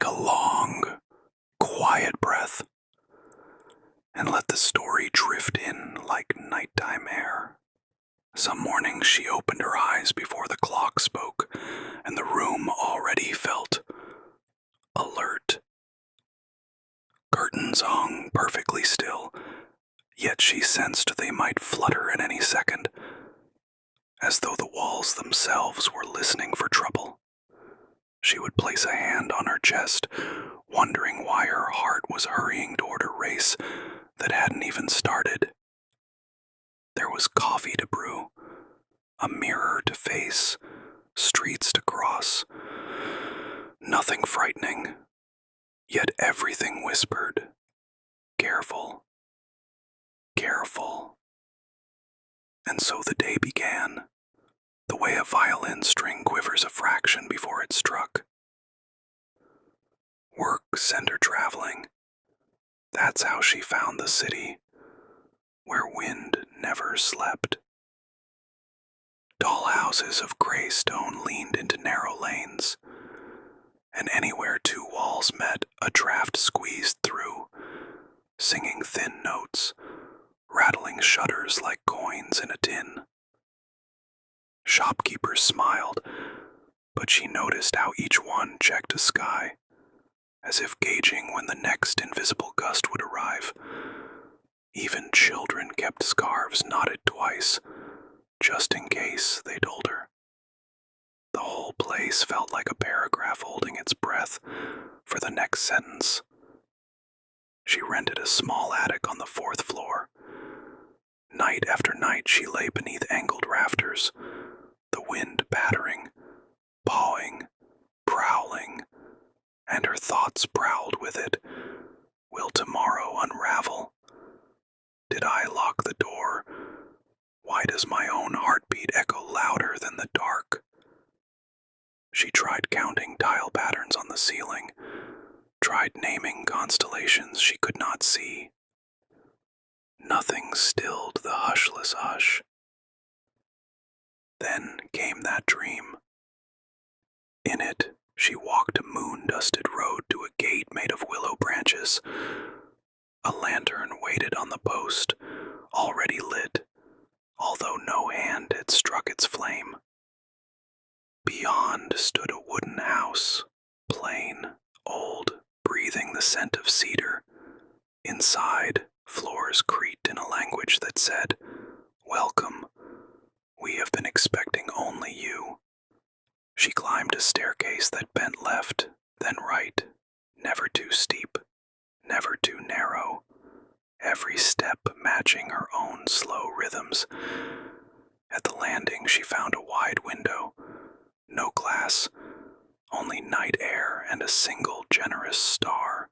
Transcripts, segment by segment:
a long, quiet breath and let the story drift in like nighttime air. Some mornings she opened her eyes before the clock spoke, and the room already felt alert. Curtains hung perfectly still, yet she sensed they might flutter at any second, as though the walls themselves were listening for trouble. She would place a hand on her chest, wondering why her heart was hurrying toward a race that hadn't even started. There was coffee to brew, a mirror to face, streets to cross. Nothing frightening, yet everything whispered, "Careful, careful." And so the day began, the way a violin string quivers a fraction before it's struck. Work sent her traveling. That's how she found the city, where wind never slept. Tall houses of gray stone leaned into narrow lanes, and anywhere two walls met, a draft squeezed through, singing thin notes, rattling shutters like coins in a tin. Shopkeepers smiled, but she noticed how each one checked a sky, as if gauging when the next invisible gust would arrive. Even children kept scarves knotted twice, just in case, they told her. The whole place felt like a paragraph holding its breath for the next sentence. She rented a small attic on the 4th floor. Night after night she lay beneath angled rafters, the wind battering, pawing, prowling, and her thoughts prowled with it. Will tomorrow unravel? Did I lock the door? Why does my own heartbeat echo louder than the dark? She tried counting tile patterns on the ceiling, tried naming constellations she could not see. Nothing stilled the hushless hush. Then came that dream. In it, she walked a moon-dusted road to a gate made of willow branches. A lantern waited on the post, already lit, although no hand had struck its flame. Beyond stood a wooden house, plain, old, breathing the scent of cedar. Inside, floors creaked in a language that said, "Welcome. We have been expecting only you." She climbed a staircase that bent left, then right, never too steep, never too narrow, every step matching her own slow rhythms. At the landing, she found a wide window, no glass, only night air and a single generous star.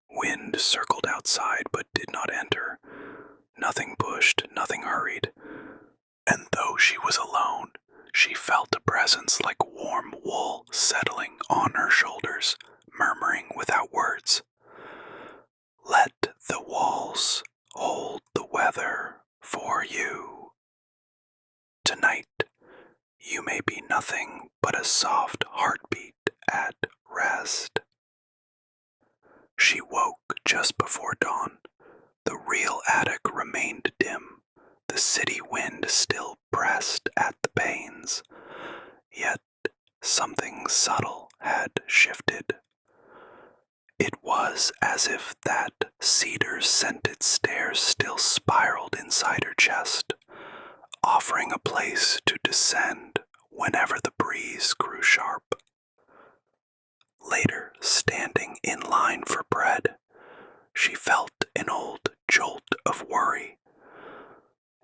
Wind circled outside but did not enter. Nothing pushed, nothing hurried. And though she was alone, she felt a presence like warm wool settling on her shoulders, murmuring without words, "Let the walls hold the weather for you. Tonight, you may be nothing but a soft heartbeat at rest." She woke just before dawn. The real attic remained dim. The city wind still pressed at the panes. Yet something subtle had shifted. It was as if that cedar-scented stairs still spiraled inside her chest, offering a place to descend whenever the breeze grew sharp. Later, standing in line for bread, she felt an old jolt of worry.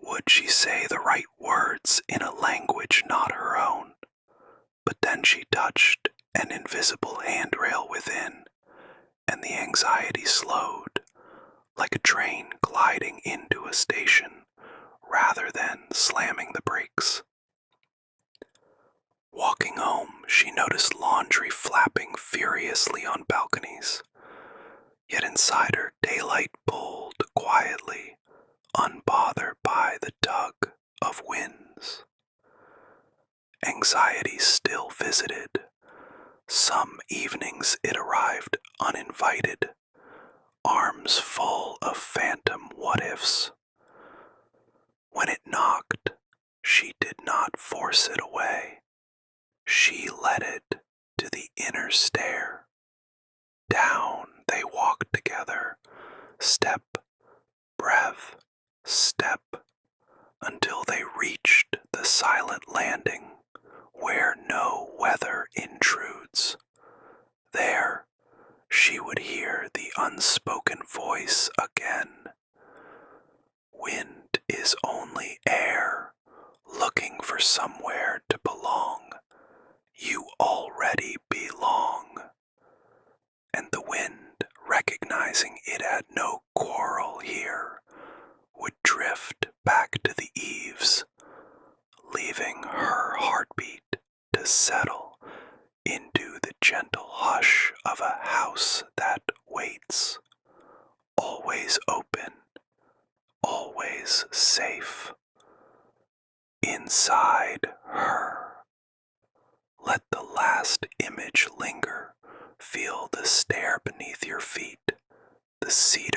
Would she say the right words in a language not her own? But then she touched an invisible handrail within, and the anxiety slowed, like a train gliding into a station, rather than slamming the brakes. Walking home, she noticed laundry flapping furiously on balconies. Yet inside her, daylight pulled quietly, unbothered by the tug of winds. Anxiety still visited. Some evenings it arrived uninvited, arms full of phantom what-ifs. When it knocked, she did not force it away. She led it to the inner stair. Down they walked together, step, breath, step, until they reached the silent landing where no weather intrudes. There, she would hear the unspoken voice again. Wind is only air, looking for somewhere to belong. You already belong. And the wind, recognizing it had no quarrel here, would drift back to the eaves, leaving her heartbeat to settle into the gentle hush of a house that waits, always open, always safe. Inside her. Let the last image linger. Feel the stair beneath your feet, the cedar